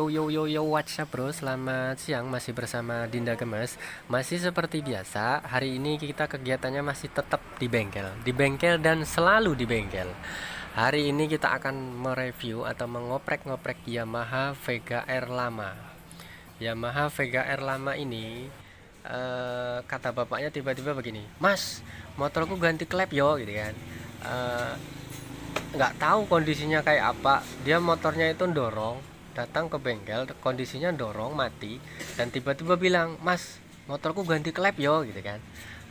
Yo, what's up bro, selamat siang, masih bersama Dinda Gemes. Masih seperti biasa, hari ini kita kegiatannya masih tetap di bengkel dan selalu di bengkel. Hari ini kita akan mereview atau mengoprek-ngoprek Yamaha Vega R lama. Yamaha Vega R lama ini, kata bapaknya tiba-tiba begini, Mas, motorku ganti klep yo, gitu kan. Eh, nggak tahu kondisinya kayak apa, dia motornya itu dorong, datang ke bengkel kondisinya dorong mati, dan tiba-tiba bilang, Mas, motorku ganti klep yo, gitu kan.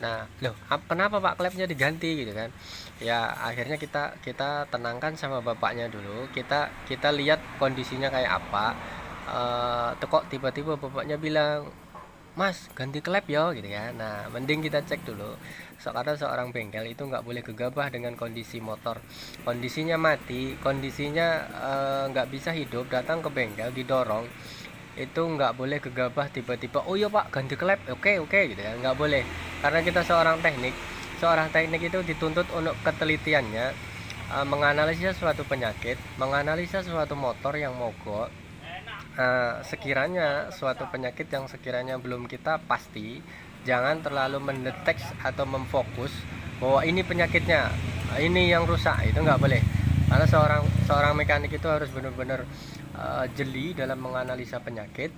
Nah, loh, kenapa Pak klepnya diganti, gitu kan. Ya akhirnya kita tenangkan sama bapaknya dulu, kita lihat kondisinya kayak apa. Kok tiba-tiba bapaknya bilang, Mas, ganti klep ya, gitu kan. Nah, mending kita cek dulu. Karena seorang bengkel itu nggak boleh gegabah dengan kondisi motor. Kondisinya mati, kondisinya nggak bisa hidup, datang ke bengkel didorong, itu nggak boleh gegabah tiba-tiba. Oh iya Pak, ganti klep, oke oke, gitu kan. Nggak boleh. Karena kita seorang teknik itu dituntut untuk ketelitiannya, menganalisa suatu penyakit, menganalisa suatu motor yang mogok. Sekiranya suatu penyakit yang sekiranya belum kita pasti, jangan terlalu mendetek atau memfokus bahwa ini penyakitnya, ini yang rusak, itu nggak boleh. Karena seorang mekanik itu harus benar-benar jeli dalam menganalisa penyakit,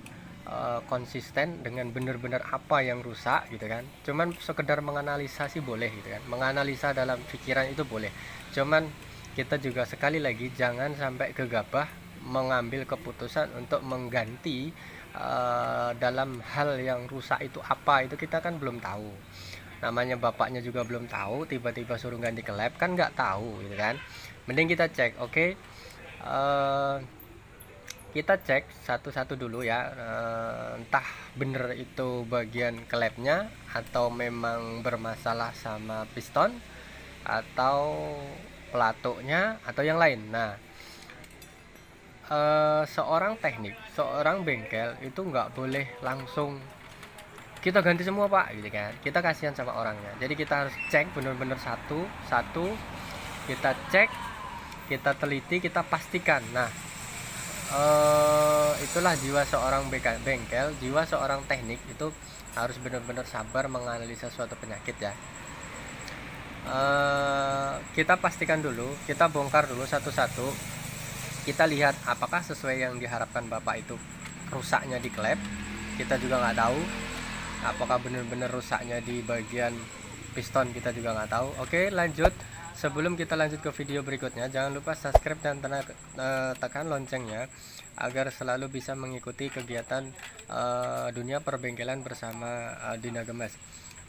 konsisten dengan benar-benar apa yang rusak, gitu kan. Cuman sekedar menganalisa sih boleh, gitu kan. Menganalisa dalam pikiran itu boleh. Cuman kita juga sekali lagi jangan sampai gegabah mengambil keputusan untuk mengganti dalam hal yang rusak itu apa, itu kita kan belum tahu. Namanya bapaknya juga belum tahu, tiba-tiba suruh ganti ke lab kan nggak tahu, gitu kan. Mending kita cek, oke. Kita cek satu-satu dulu ya, entah bener itu bagian klepnya atau memang bermasalah sama piston atau pelatuknya atau yang lain. Nah, seorang teknik, seorang bengkel itu nggak boleh langsung kita ganti semua Pak, gitu kan. Kita kasihan sama orangnya, jadi kita harus cek bener-bener satu-satu. Kita cek, kita teliti, kita pastikan. Nah, itulah jiwa seorang bengkel, jiwa seorang teknik itu harus benar-benar sabar menganalisa suatu penyakit ya. Kita pastikan dulu, kita bongkar dulu satu-satu. Kita lihat apakah sesuai yang diharapkan bapak itu rusaknya di klep. Kita juga nggak tahu apakah benar-benar rusaknya di bagian piston, kita juga nggak tahu. Oke, lanjut. Sebelum kita lanjut ke video berikutnya, jangan lupa subscribe dan tekan loncengnya agar selalu bisa mengikuti kegiatan dunia perbengkelan bersama Dinda Gemes.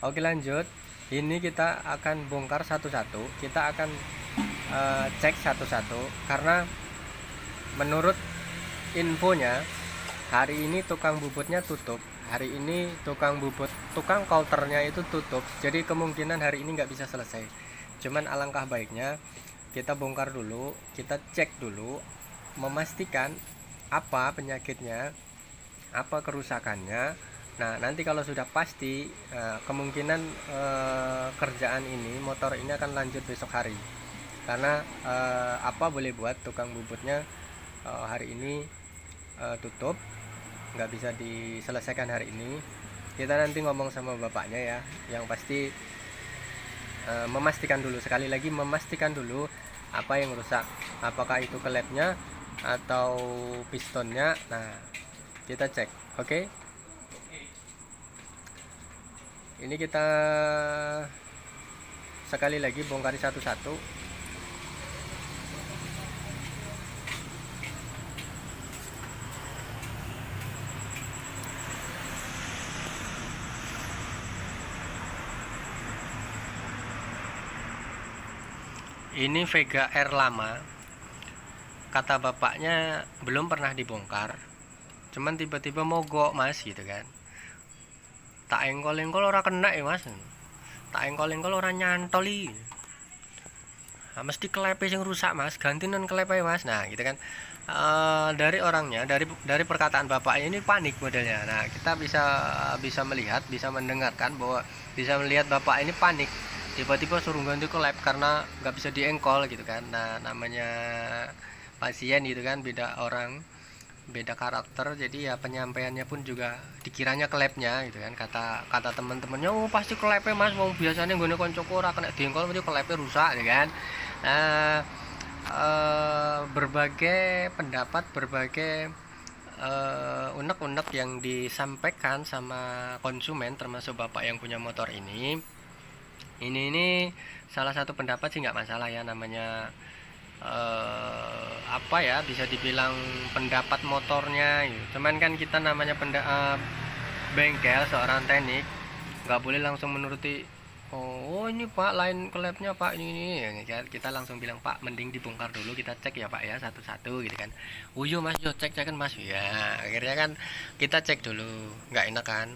Oke, lanjut. Ini kita akan bongkar satu-satu, kita akan cek satu-satu, karena menurut infonya hari ini tukang bubutnya tutup, hari ini tukang coulternya itu tutup, jadi kemungkinan hari ini nggak bisa selesai. Cuman alangkah baiknya kita bongkar dulu, kita cek dulu, memastikan apa penyakitnya, apa kerusakannya. Nah, nanti kalau sudah pasti, kemungkinan kerjaan ini, motor ini akan lanjut besok hari. Karena apa boleh buat tukang bubutnya hari ini tutup, nggak bisa diselesaikan hari ini. Kita nanti ngomong sama bapaknya ya. Yang pasti memastikan dulu, sekali lagi memastikan dulu apa yang rusak, apakah itu klepnya atau pistonnya. Nah, kita cek. Oke. Ini kita sekali lagi bongkari satu-satu. Ini Vega R lama, kata bapaknya belum pernah dibongkar, cuman tiba-tiba mogok Mas, gitu kan. Tak engkol-engkol ora kena ya Mas, tak engkol-engkol ora nyantoli. Nah, mesti klepe yang rusak Mas, gantian klepe Mas. Nah, gitu kan. Dari orangnya, dari perkataan bapaknya ini panik modelnya. Nah, kita bisa melihat, bisa mendengarkan bahwa bisa melihat bapak ini panik, tiba-tiba suruh ganti klep karena nggak bisa diengkol, gitu kan. Nah, namanya pasien gitu kan, beda orang, beda karakter, jadi ya penyampaiannya pun juga dikiranya klepnya gitu kan. Kata teman-temannya, oh pasti klepe mas, wong biasanya gue koncoku ora kena dengkol mesti klepe rusak ya kan. Nah, berbagai pendapat, berbagai unek-unek yang disampaikan sama konsumen termasuk bapak yang punya motor ini salah satu pendapat sih nggak masalah ya, namanya apa ya, bisa dibilang pendapat motornya gitu. Cuman kan kita namanya bengkel, seorang teknik nggak boleh langsung menuruti, oh ini pak lain klepnya pak, ini ya, kita langsung bilang pak mending dibongkar dulu, kita cek ya pak ya satu-satu gitu kan. Oh iya mas, yo cek kan mas ya, akhirnya kan kita cek dulu, nggak enak kan.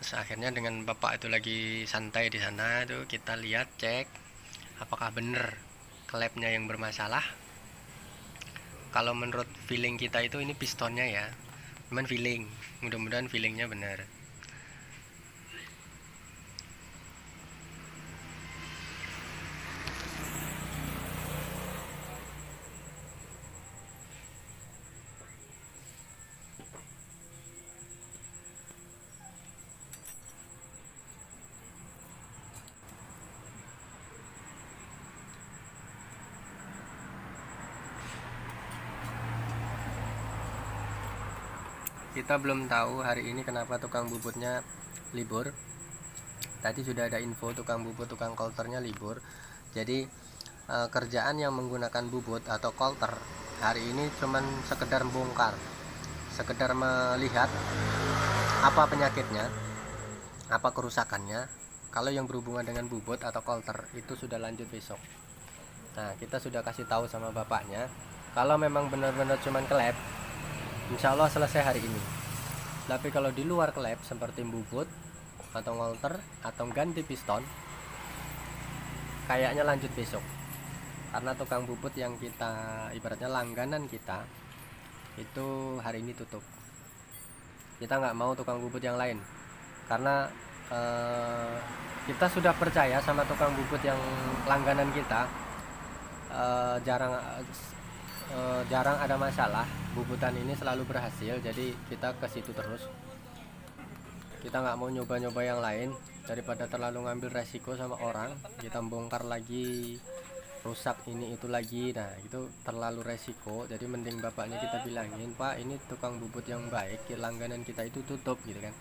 Terus akhirnya dengan bapak itu lagi santai di sana tuh, kita lihat cek apakah bener klepnya yang bermasalah. Kalau menurut feeling kita itu ini pistonnya ya, cuman feeling, mudah-mudahan feelingnya bener. Kita belum tahu hari ini kenapa tukang bubutnya libur. Tadi sudah ada info tukang bubut, tukang kolternya libur. Jadi kerjaan yang menggunakan bubut atau kolter hari ini cuman sekedar bongkar, sekedar melihat apa penyakitnya, apa kerusakannya. Kalau yang berhubungan dengan bubut atau kolter itu sudah lanjut besok. Nah, kita sudah kasih tahu sama bapaknya, kalau memang benar-benar cuman klep, insya Allah selesai hari ini. Tapi kalau di luar klep seperti bubut atau ngolter atau ganti piston, kayaknya lanjut besok. Karena tukang bubut yang kita ibaratnya langganan kita itu hari ini tutup. Kita nggak mau tukang bubut yang lain, karena kita sudah percaya sama tukang bubut yang langganan kita. Jarang ada masalah, bubutan ini selalu berhasil, jadi kita ke situ terus. Kita nggak mau nyoba-nyoba yang lain, daripada terlalu ngambil resiko sama orang, kita bongkar lagi rusak ini itu lagi. Nah itu terlalu resiko, jadi mending bapaknya kita bilangin, pak ini tukang bubut yang baik, langganan kita itu tutup gitu kan.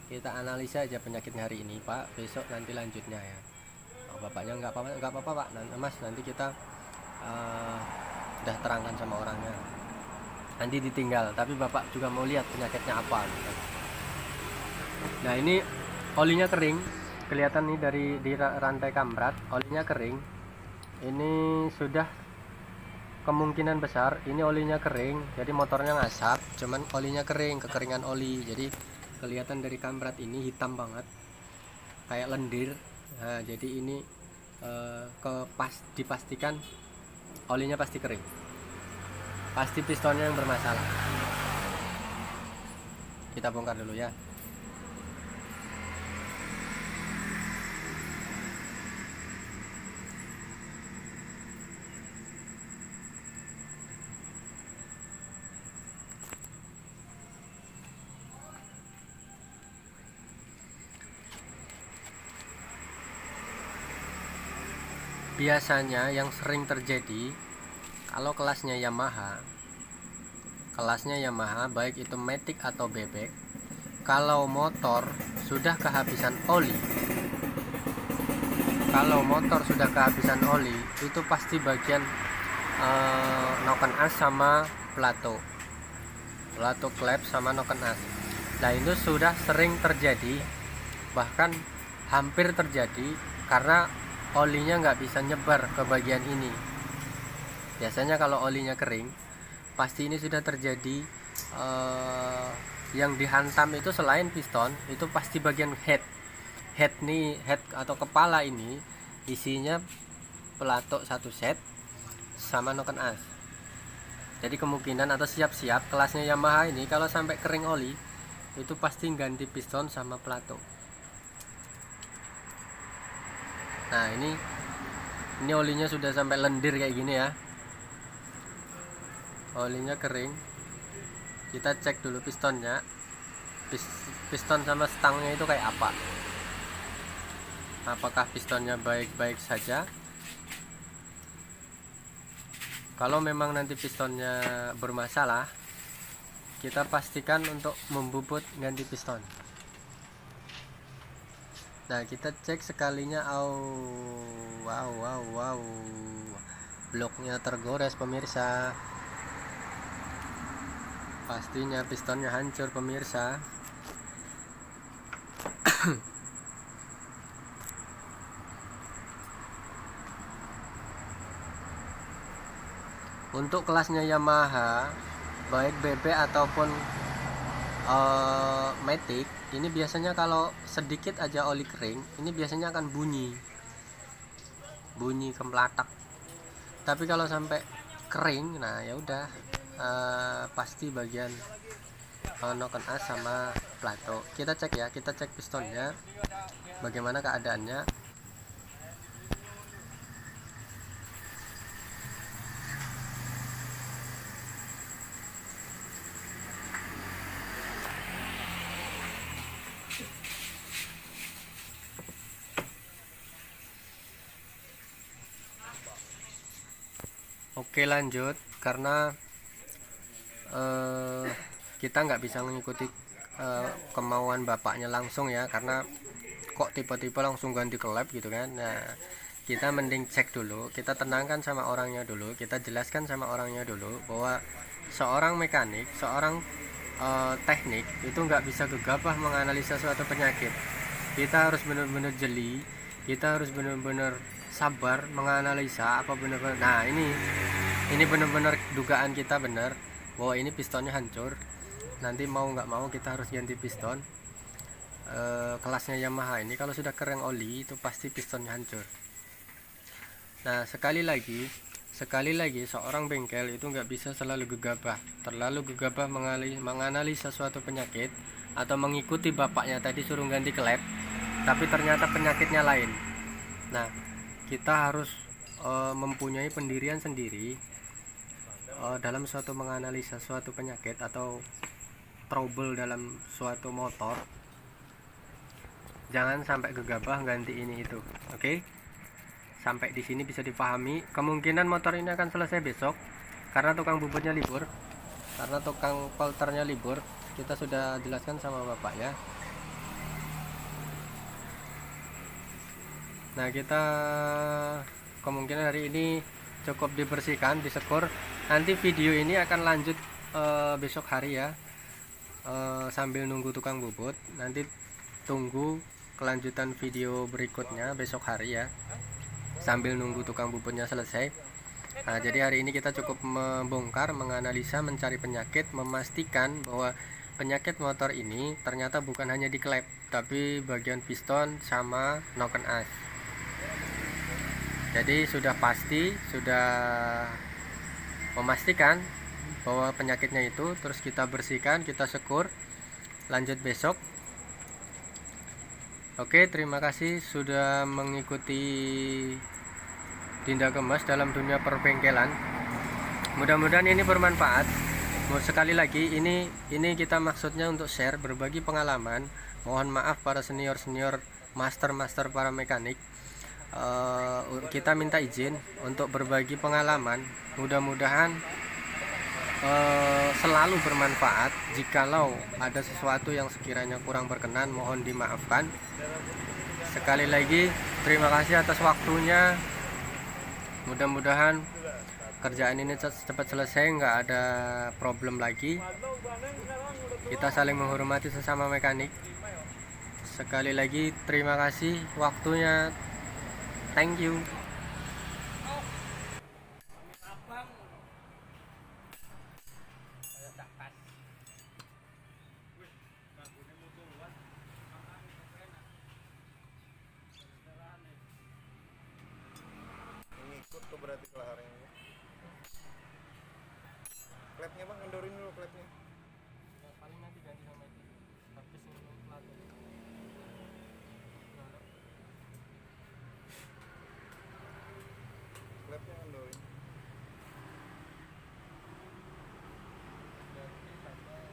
Kita analisa aja penyakitnya hari ini pak, besok nanti lanjutnya ya. Bapaknya nggak apa-apa pak, mas nanti kita udah terangkan sama orangnya, nanti ditinggal, tapi bapak juga mau lihat penyakitnya apa gitu. Nah ini olinya kering, kelihatan nih di rantai kamrat olinya kering. Ini sudah kemungkinan besar ini olinya kering, jadi motornya ngasap, cuman olinya kering, kekeringan oli. Jadi kelihatan dari kamrat ini hitam banget kayak lendir. Nah jadi ini dipastikan olinya pasti kering, pasti pistonnya yang bermasalah. Kita bongkar dulu ya. Biasanya yang sering terjadi kalau kelasnya Yamaha baik itu Matic atau bebek, kalau motor sudah kehabisan oli, itu pasti bagian noken as sama plato klep sama noken as. Nah itu sudah sering terjadi, bahkan hampir terjadi, karena olinya nggak bisa nyebar ke bagian ini. Biasanya kalau olinya kering, pasti ini sudah terjadi. Yang dihantam itu selain piston, itu pasti bagian head atau kepala ini isinya pelatok 1 set sama noken as. Jadi kemungkinan atau siap-siap kelasnya Yamaha ini kalau sampai kering oli, itu pasti ganti piston sama pelatok. Nah ini olinya sudah sampai lendir kayak gini ya, olinya kering. Kita cek dulu pistonnya, piston sama stangnya itu kayak apa, apakah pistonnya baik-baik saja. Kalau memang nanti pistonnya bermasalah, kita pastikan untuk membubut ganti piston. Nah, kita cek sekalinya. Wow, bloknya tergores pemirsa. Pastinya pistonnya hancur pemirsa. Untuk kelasnya Yamaha, baik BB ataupun Matic, ini biasanya kalau sedikit aja oli kering, ini biasanya akan bunyi kemplatak. Tapi kalau sampai kering, nah ya udah, pasti bagian noken as sama plato. Kita cek ya, kita cek pistonnya bagaimana keadaannya. Oke, lanjut. Karena kita nggak bisa mengikuti kemauan bapaknya langsung ya, karena kok tiba-tiba langsung ganti klep gitu kan. Nah, kita mending cek dulu, kita tenangkan sama orangnya dulu, kita jelaskan sama orangnya dulu bahwa seorang mekanik, seorang teknik itu nggak bisa gegabah menganalisa suatu penyakit. Kita harus benar-benar jeli, kita harus benar-benar sabar menganalisa apa benar-benar. Nah, ini benar-benar dugaan kita benar bahwa ini pistonnya hancur. Nanti mau nggak mau kita harus ganti piston. Kelasnya Yamaha ini kalau sudah kering oli itu pasti pistonnya hancur. Nah, sekali lagi seorang bengkel itu nggak bisa terlalu gegabah menganalisa suatu penyakit atau mengikuti bapaknya tadi suruh ganti klep, tapi ternyata penyakitnya lain. Nah, kita harus mempunyai pendirian sendiri dalam suatu menganalisa suatu penyakit atau trouble dalam suatu motor. Jangan sampai gegabah ganti ini itu. Oke? Sampai di sini bisa dipahami. Kemungkinan motor ini akan selesai besok karena tukang bubutnya libur, karena tukang polternya libur. Kita sudah jelaskan sama bapak ya. Nah, kita kemungkinan hari ini cukup dibersihkan, disekur. Nanti video ini akan lanjut besok hari ya, sambil nunggu tukang bubut. Nanti tunggu kelanjutan video berikutnya besok hari ya, sambil nunggu tukang bubutnya selesai. Nah, jadi hari ini kita cukup membongkar, menganalisa, mencari penyakit, memastikan bahwa penyakit motor ini ternyata bukan hanya di klep, tapi bagian piston sama noken as. Jadi sudah pasti, sudah memastikan bahwa penyakitnya itu, terus kita bersihkan, kita sekur, lanjut besok. Oke, terima kasih sudah mengikuti Dinda Gemes dalam dunia perbengkelan. Mudah-mudahan ini bermanfaat. Sekali lagi, ini kita maksudnya untuk share, berbagi pengalaman. Mohon maaf para senior master para mekanik. Kita minta izin untuk berbagi pengalaman. Mudah-mudahan selalu bermanfaat. Jikalau ada sesuatu yang sekiranya kurang berkenan, mohon dimaafkan. Sekali lagi terima kasih atas waktunya. Mudah-mudahan kerjaan ini cepat selesai, nggak ada problem lagi. Kita saling menghormati sesama mekanik. Sekali lagi terima kasih waktunya. Thank you. Ngikut tuh berarti kelaharnya. Klepnya bang, kendorin dulu klepnya. Ya, paling nanti ganti sama itu. Habis minum plato. Klepnya kendorin. Ganti sama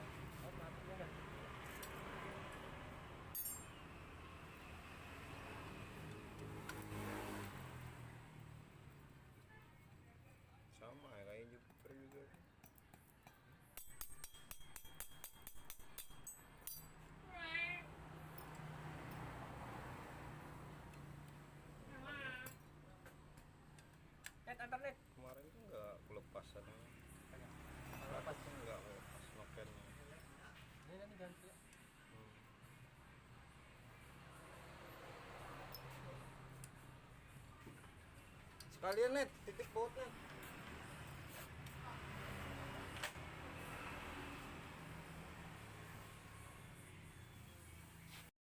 Sekalian net, titik bautnya.